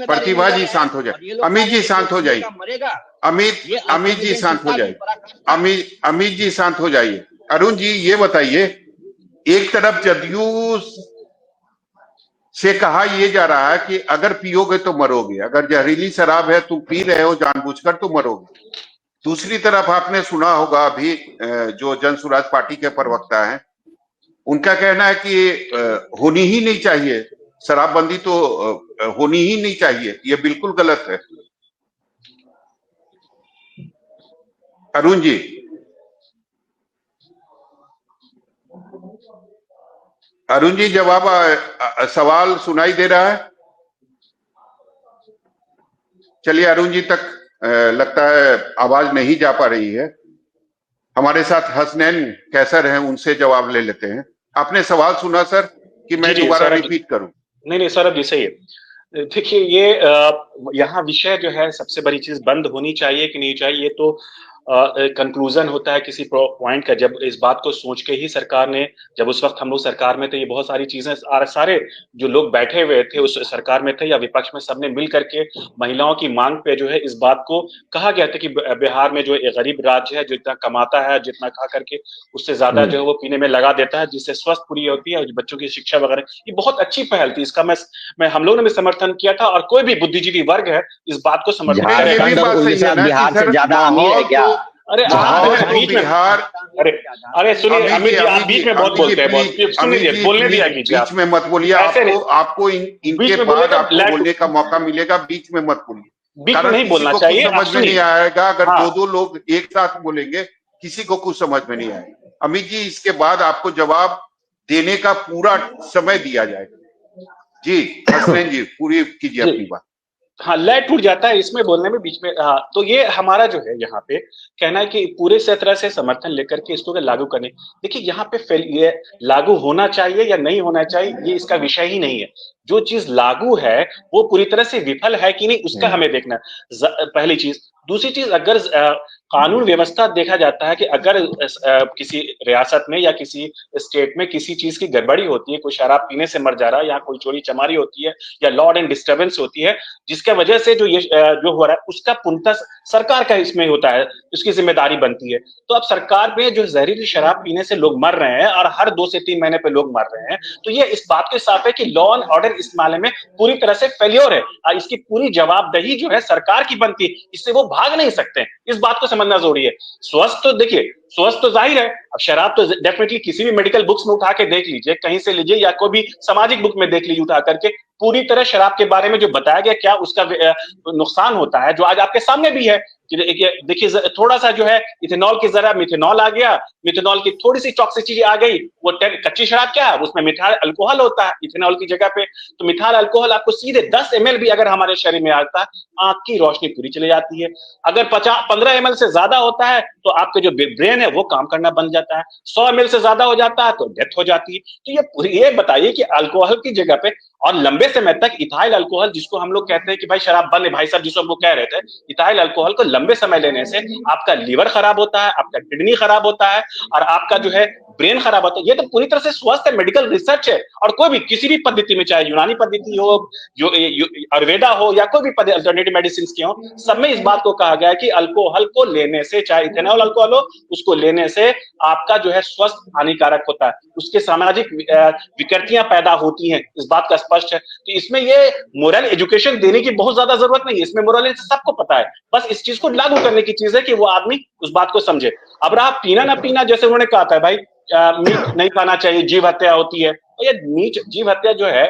प्रतिभा जी शांत हो जाए। अमित जी शांत हो जाइए। अमित जी शांत हो जाइए। अमित जी शांत हो जाइए। अरुण जी ये बताइए, एक तरफ जदयू से कहा यह जा रहा है कि अगर पियोगे तो मरोगे, अगर जहरीली शराब है तुम पी रहे हो जानबूझकर तो मरोगे। दूसरी तरफ आपने सुना होगा अभी जो जन सुराज पार्टी के प्रवक्ता हैं उनका कहना है कि होनी ही नहीं चाहिए, शराबबंदी तो होनी ही नहीं चाहिए, ये बिल्कुल गलत है। अरुण जी, अरुण जी जवाब सवाल सुनाई दे रहा है? चलिए अरुण जी तक लगता है आवाज नहीं जा पा रही है। हमारे साथ हसनैन कैसर हैं, उनसे जवाब ले लेते हैं। आपने सवाल सुना सर कि मैं दोबारा रिपीट करूं? नहीं सौरभ जी सही है। देखिए ये यहाँ विषय जो है सबसे बड़ी चीज बंद होनी चाहिए कि नहीं चाहिए, ये तो कंक्लूजन होता है किसी पॉइंट का। जब इस बात को सोच के ही सरकार ने, जब उस वक्त हम लोग सरकार में थे, ये बहुत सारी चीजें सारे जो लोग बैठे हुए थे उस सरकार में थे या विपक्ष में, सबने मिल करके महिलाओं की मांग पे जो है इस बात को कहा गया था कि बिहार में जो एक गरीब राज्य है, जो इतना कमाता है, जितना खा करके उससे ज्यादा जो है वो पीने में लगा देता है, जिससे स्वास्थ्य पूरी होती है और बच्चों की शिक्षा वगैरह, ये बहुत अच्छी पहल थी। इसका मैं हम लोगों ने भी समर्थन किया था और कोई भी बुद्धिजीवी वर्ग है इस बात को समर्थन बिहार से ज्यादा अमीर है क्या? अरे बिहार, अरे सुनिए अमित जी, आप बीच में बहुत बोलते हैं, सुनिए बोलने दिया कीजिए, बीच में मत बोलिए। आपको इनके बाद आपको बोलने का मौका मिलेगा, बीच में मत बोलिए। बीच में नहीं बोलना चाहिए, समझ में नहीं आएगा अगर दो लोग एक साथ बोलेंगे, किसी को कुछ समझ में नहीं आएगा। अमित जी इसके बाद आपको जवाब देने का पूरा समय दिया जाएगा। जी हसनैन जी पूरी कीजिए अपनी बात। हाँ, लय टूट जाता है इसमें बोलने में बीच में। हाँ, तो ये हमारा जो है यहाँ पे कहना है कि पूरे से तरह से समर्थन लेकर के इसको लागू करने। देखिए यहाँ पे ये लागू होना चाहिए या नहीं होना चाहिए ये इसका विषय ही नहीं है। जो चीज लागू है वो पूरी तरह से विफल है कि नहीं उसका हमें देखना पहली चीज। दूसरी चीज, अगर कानून व्यवस्था देखा जाता है कि अगर किसी रियासत में या किसी स्टेट में किसी चीज की गड़बड़ी होती है, कोई शराब पीने से मर जा रहा है या कोई चोरी चमारी होती है या लॉ एंड डिस्टर्बेंस होती है, जिसके वजह से जो ये जो हो रहा है उसका पूर्णतः सरकार का इसमें होता है, उसकी जिम्मेदारी बनती है। तो अब सरकार में जो जहरीली शराब पीने से लोग मर रहे हैं और हर 2 से 3 महीने पे लोग मर रहे हैं, तो ये इस बात के साथ है कि लॉ एंड ऑर्डर इस मामले में पूरी तरह से फेल्योर है और इसकी पूरी जवाबदेही जो है सरकार की बनती है, इससे वो भाग नहीं सकते। इस बात को समझना जरूरी है। स्वस्थ तो देखिए, स्वस्थ तो जाहिर है, अब शराब तो डेफिनेटली किसी भी मेडिकल बुक्स में उठा के देख लीजिए, कहीं से लीजिए या कोई भी सामाजिक बुक में देख लीजिए उठा करके, पूरी तरह शराब के बारे में जो बताया गया क्या उसका नुकसान होता है जो आज आपके सामने भी है। देखिए थोड़ा सा जो है इथेनॉल की जरा मिथेनॉल आ गया, मिथेनॉल की थोड़ी सी टॉक्सिसिटी आ गई, वो कच्ची शराब क्या है उसमें मिथाइल अल्कोहल होता है इथेनॉल की जगह पे, तो मिथाइल अल्कोहल आपको सीधे 10 ml भी अगर हमारे शरीर में आता है, आंख की रोशनी पूरी चली जाती है। अगर 15 ml से ज्यादा होता है तो आपके जो ब्रेन ब्रेन है वो काम करना बंद जाता है, 100 ml से ज्यादा हो जाता है तो डेथ हो जाती है। तो ये बताइए कि अल्कोहल की जगह पे और लंबे समय तक इथाइल अल्कोहल, जिसको हम लोग कहते हैं कि भाई शराब बंद है, भाई साहब जिसको हम लोग कह रहे थे, इथाइल अल्कोहल को लंबे समय लेने से आपका लीवर खराब होता है, आपका किडनी खराब होता है और आपका जो है ब्रेन खराब होता है। ये तो पूरी तरह से स्वस्थ है, मेडिकल रिसर्च है। और कोई भी किसी भी पद्धति में, चाहे यूनानी पद्धति हो, आयुर्वेदा हो या कोई भी अल्टरनेटिव मेडिसिन के हो, सब में इस बात को कहा गया है कि अल्कोहल को लेने से, चाहे इथेनॉल अल्कोहल हो, उसको लेने से आपका जो है स्वास्थ्य हानिकारक होता है, उसके सामाजिक विकृतियां पैदा होती हैं, इस बात का स्पष्ट है। तो इसमें ये मोरल एजुकेशन देने की बहुत ज्यादा जरूरत नहीं है, इसमें मोरल सबको पता है, बस इस चीज को लागू करने की चीज है कि वो आदमी उस बात को समझे। अब रहा पीना ना पीना, जैसे उन्होंने कहा था भाई मीट नहीं खाना चाहिए, जीव हत्या होती है, और ये मीट जीव हत्या जो है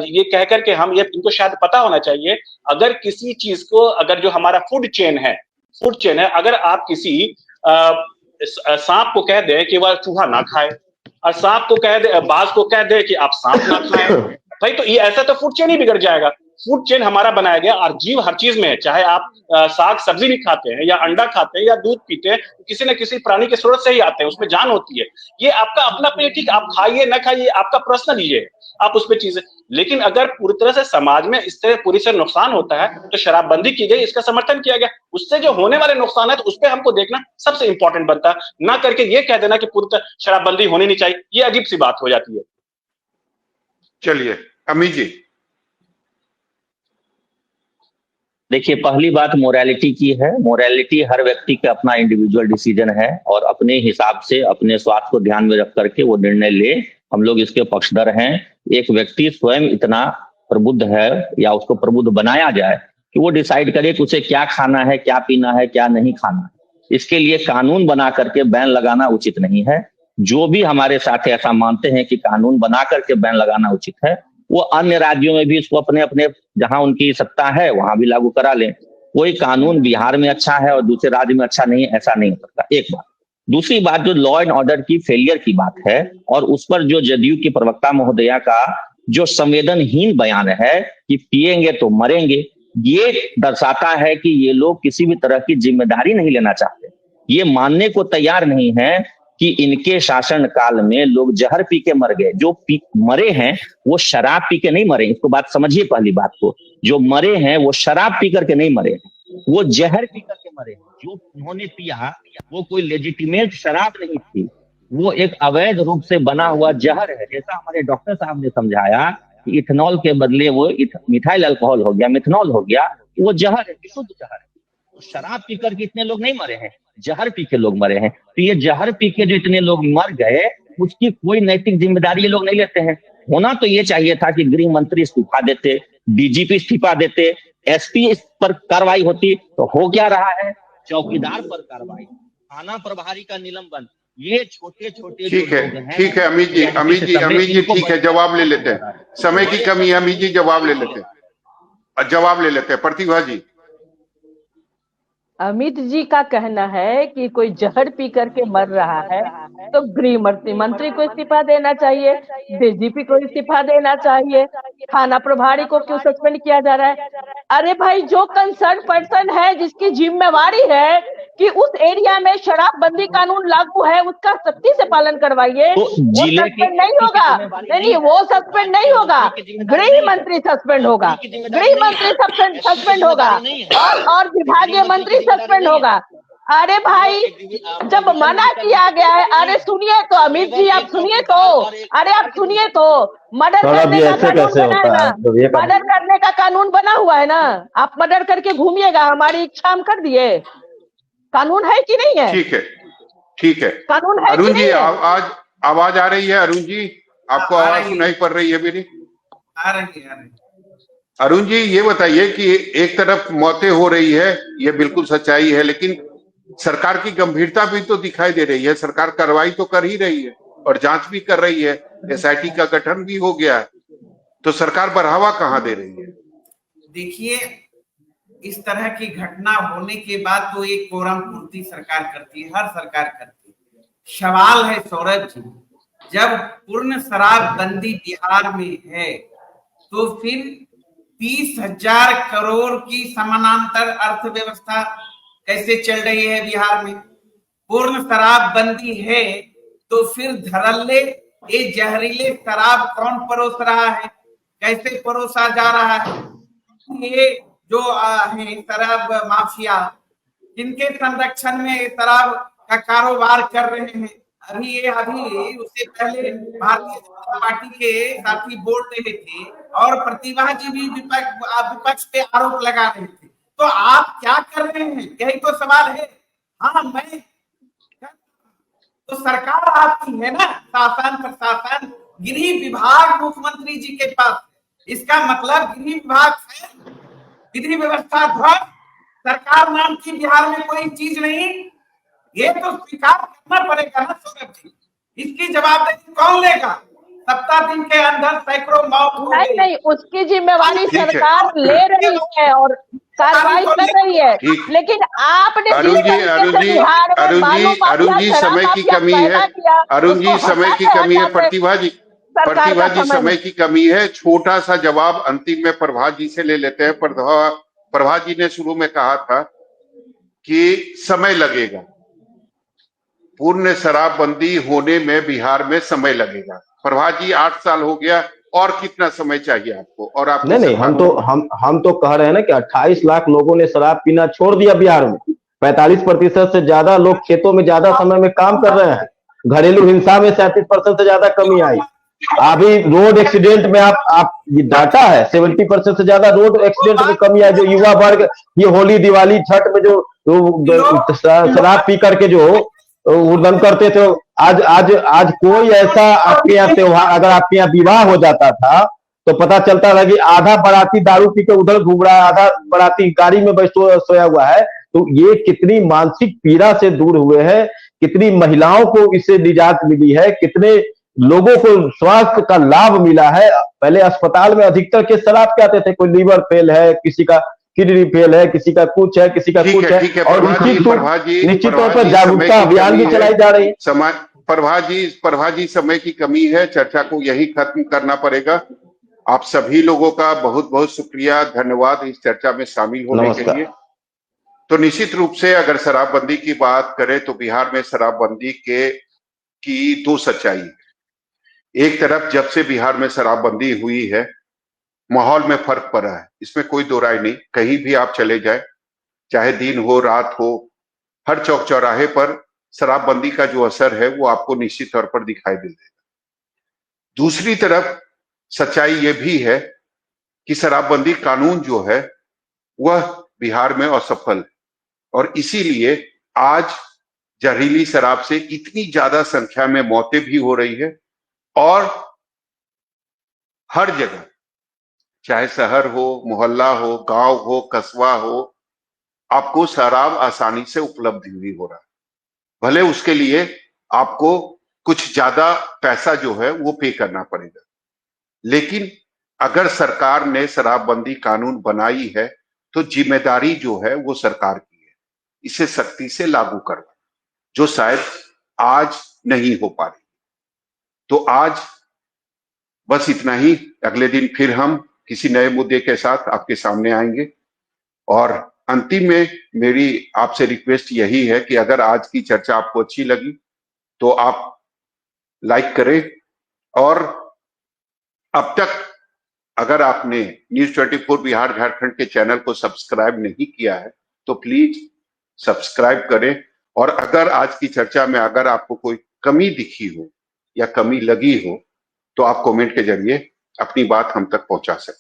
ये कह करके हम ये इनको शायद पता होना चाहिए, अगर किसी चीज को, अगर जो हमारा फूड चेन है, अगर आप किसी सांप को कह दे कि वह चूहा ना खाए और सांप को कह दे, बाज को कह दे कि आप सांप ना खाएं, भाई तो ये ऐसा तो फूड चेन ही बिगड़ जाएगा। फूड चेन हमारा बनाया गया और जीव हर चीज में है, चाहे आप साग सब्जी भी खाते हैं या अंडा खाते हैं या दूध पीते हैं, किसी न किसी प्राणी के स्रोत से ही आते हैं, उसमें जान होती है। ये आपका अपना पेट, ठीक, आप खाइए ना खाइए, आपका पर्सनल ये आप उस पर चीजें, लेकिन अगर पूरी तरह से समाज में इस तरह पूरी से नुकसान होता है तो शराबबंदी की गई, इसका समर्थन किया गया, उससे जो होने वाले नुकसान है तो उस पर हमको देखना सबसे इंपॉर्टेंट बनता है, ना करके ये कह देना कि पूरी तरह शराबबंदी होनी नहीं चाहिए। ये अजीब सी बात हो जाती है। चलिए अमित जी। देखिए, पहली बात मोरालिटी की है। मोरालिटी हर व्यक्ति का अपना इंडिविजुअल डिसीजन है और अपने हिसाब से अपने स्वास्थ्य को ध्यान में रख करके वो निर्णय ले, हम लोग इसके पक्षधर हैं। एक व्यक्ति स्वयं इतना प्रबुद्ध है या उसको प्रबुद्ध बनाया जाए कि वो डिसाइड करे कि उसे क्या खाना है, क्या पीना है, क्या नहीं खाना है। इसके लिए कानून बना करके बैन लगाना उचित नहीं है। जो भी हमारे साथ ऐसा मानते हैं कि कानून बना करके बैन लगाना उचित है, वो अन्य राज्यों में भी इसको अपने अपने जहां उनकी सत्ता है वहां भी लागू करा लें। कोई कानून बिहार में अच्छा है और दूसरे राज्य में अच्छा नहीं है, ऐसा नहीं हो सकता। एक बात। दूसरी बात, जो लॉ एंड ऑर्डर की फेलियर की बात है और उस पर जो जदयू की प्रवक्ता महोदया का जो संवेदनहीन बयान है कि पिएंगे तो मरेंगे, ये दर्शाता है कि ये लोग किसी भी तरह की जिम्मेदारी नहीं लेना चाहते। ये मानने को तैयार नहीं है कि इनके शासन काल में लोग जहर पी के मर गए। जो मरे हैं वो शराब पी के नहीं मरे, इसको बात समझिए। पहली बात को, जो मरे हैं वो शराब पी करके नहीं मरे, वो जहर पी करके मरे। जो उन्होंने पिया वो कोई लेजिटिमेट शराब नहीं थी, वो एक अवैध रूप से बना हुआ जहर है। जैसा हमारे डॉक्टर साहब ने समझाया कि इथेनॉल के बदले वो मिथाइल अल्कोहल हो गया, मिथेनॉल हो गया, वो जहर है, विशुद्ध जहर है। तो शराब पीकर के इतने लोग नहीं मरे हैं, जहर पी के लोग मरे हैं। तो ये जहर पी के जो इतने लोग मर गए, उसकी कोई नैतिक जिम्मेदारी ये लोग नहीं लेते हैं। होना तो ये चाहिए था कि गृह मंत्री इस्तीफा देते, डीजीपी इस्तीफा देते, एसपी इस पर कार्रवाई होती। तो हो क्या रहा है, चौकीदार पर कार्रवाई, थाना प्रभारी का निलंबन। ये छोटे छोटे ठीक है अमित जी ठीक है, जवाब ले लेते हैं, समय की कमी है अमित जी, जवाब ले लेते हैं। प्रतिभा जी। अमित जी का कहना है कि कोई जहर पी करके मर रहा है तो गृह मंत्री को इस्तीफा देना चाहिए, डीजीपी को इस्तीफा देना चाहिए, थाना प्रभारी को क्यों सस्पेंड किया जा रहा है? अरे भाई, जो कंसर्न पर्सन है, जिसकी जिम्मेवारी है कि उस एरिया में शराबबंदी कानून लागू है, उसका सख्ती से पालन करवाइए। वो सस्पेंड नहीं होगा, नहीं वो सस्पेंड नहीं होगा, गृह मंत्री सस्पेंड होगा, गृह मंत्री सस्पेंड होगा और विभागीय मंत्री सस्पेंड होगा। अरे भाई, जब मना किया गया है, अरे सुनिए तो अमित जी, आप सुनिए तो, अरे आप सुनिए तो, मर्डर करने का कानून बना है ना, मर्डर करने का कानून बना हुआ है ना, आप मर्डर करके घूमिएगा, हमारी इच्छा हम कर दिए। कानून है कि नहीं है? ठीक है कानून है। अरुण जी, आवाज आ रही है? अरुण जी, आपको आवाज सुनाई पड़ रही है मेरी? आ रही है। अरुण जी, ये बताइए कि एक तरफ मौतें हो रही है, ये बिल्कुल सच्चाई है, लेकिन सरकार की गंभीरता भी तो दिखाई दे रही है। सरकार कार्रवाई तो कर ही रही है और जांच भी कर रही है, एसआईटी का गठन भी हो गया है, तो सरकार बढ़ावा कहाँ दे रही है? देखिए, इस तरह की घटना होने के बाद तो एक कोरम पूर्ति सरकार करती है, हर सरकार करती है। सवाल है सौरभ जी, जब पूर्ण शराबबंदी बिहार में है तो फिर 30,000 करोड़ की समानांतर अर्थव्यवस्था कैसे चल रही है बिहार में? पूर्ण शराबबंदी है, तो फिर धड़ल्ले ये जहरीले शराब कौन परोस रहा है, कैसे परोसा जा रहा है? ये जो है शराब माफिया, जिनके संरक्षण में शराब का कारोबार कर रहे हैं, अभी उससे पहले भारतीय जनता पार्टी के साथी बोल रहे थे और प्रतिभा जी भी विपक्ष पे आरोप लगा रहे थे। तो आप क्या कर रहे हैं, यही तो सवाल है। हाँ, मैं तो सरकार आपकी है ना, शासन प्रशासन गृह विभाग मुख्यमंत्री जी के पास, इसका मतलब गृह विभाग से विधि व्यवस्था ध्वस्त, सरकार नाम की बिहार में कोई चीज नहीं, ये तो स्वीकार करना पड़ेगा ना सौरभ जी। इसकी जवाबदेही कौन लेगा? 70 दिन के अंदर सैकड़ों मौत हो गई। नहीं, उसकी जिम्मेवारी सरकार ले रही है और कार्रवाई कर रही है, लेकिन आपने अरुण जी समय की कमी है, अरुण जी समय की कमी है, प्रतिभा जी समय की कमी है। छोटा सा जवाब अंतिम में प्रभा जी से ले लेते हैं। प्रभा जी ने शुरू में कहा था कि समय लगेगा, पूर्ण शराबबंदी होने में बिहार में समय लगेगा। प्रभा जी 8 साल हो गया, और कितना समय चाहिए आपको? और आप नहीं, हम तो कह रहे हैं ना कि 28 लाख लोगों ने शराब पीना छोड़ दिया बिहार में। 45% से ज्यादा लोग खेतों में ज्यादा समय में काम कर रहे हैं। घरेलू हिंसा में 37% से ज्यादा कमी आई। अभी रोड एक्सीडेंट में आप ये डाटा है, 70% से ज्यादा रोड एक्सीडेंट में कमी आई। जो युवा वर्ग ये होली दिवाली छठ में जो शराब पी करके जो उद्यम करते थे, आज कोई ऐसा आपके यहाँ त्योहार, अगर आपके यहाँ विवाह हो जाता था तो पता चलता था कि आधा बाराती दारू पी के उधर घूम रहा है, आधा बाराती गाड़ी में सोया हुआ है। तो ये कितनी मानसिक पीड़ा से दूर हुए हैं, कितनी महिलाओं को इससे निजात मिली है, कितने लोगों को स्वास्थ्य का लाभ मिला है। पहले अस्पताल में अधिकतर के शराब के आते थे, कोई लीवर फेल है, किसी का किडनी फेल है, किसी का कुछ है, किसी का कुछ है। और निश्चित तौर पर जागरूकता अभियान भी चलाई जा रही है। प्रभा जी समय की कमी है, चर्चा को यही खत्म करना पड़ेगा। आप सभी लोगों का बहुत बहुत शुक्रिया, धन्यवाद इस चर्चा में शामिल होने के लिए। तो निश्चित रूप से अगर शराबबंदी की बात करें तो बिहार में शराबबंदी की 2 सच्चाई है। एक तरफ जब से बिहार में शराबबंदी हुई है, माहौल में फर्क पड़ा है, इसमें कोई दो राय नहीं। कहीं भी आप चले जाए, चाहे दिन हो रात हो, हर चौक चौराहे पर शराबबंदी का जो असर है वो आपको निश्चित तौर पर दिखाई देगा। दूसरी तरफ सच्चाई ये भी है कि शराबबंदी कानून जो है वह बिहार में असफल है, और इसीलिए आज जहरीली शराब से इतनी ज्यादा संख्या में मौतें भी हो रही है। और हर जगह, चाहे शहर हो, मोहल्ला हो, गांव हो, कस्बा हो, आपको शराब आसानी से उपलब्ध भी हो रहा है। भले उसके लिए आपको कुछ ज्यादा पैसा जो है वो पे करना पड़ेगा, लेकिन अगर सरकार ने शराबबंदी कानून बनाई है तो जिम्मेदारी जो है वो सरकार की है, इसे सख्ती से लागू करना, जो शायद आज नहीं हो पा रही। तो आज बस इतना ही। अगले दिन फिर हम किसी नए मुद्दे के साथ आपके सामने आएंगे। और अंतिम में मेरी आपसे रिक्वेस्ट यही है कि अगर आज की चर्चा आपको अच्छी लगी तो आप लाइक करें, और अब तक अगर आपने न्यूज़ 24 बिहार झारखंड के चैनल को सब्सक्राइब नहीं किया है तो प्लीज सब्सक्राइब करें। और अगर आज की चर्चा में अगर आपको कोई कमी दिखी हो या कमी लगी हो तो आप कमेंट के जरिए अपनी बात हम तक पहुंचा सकते हैं।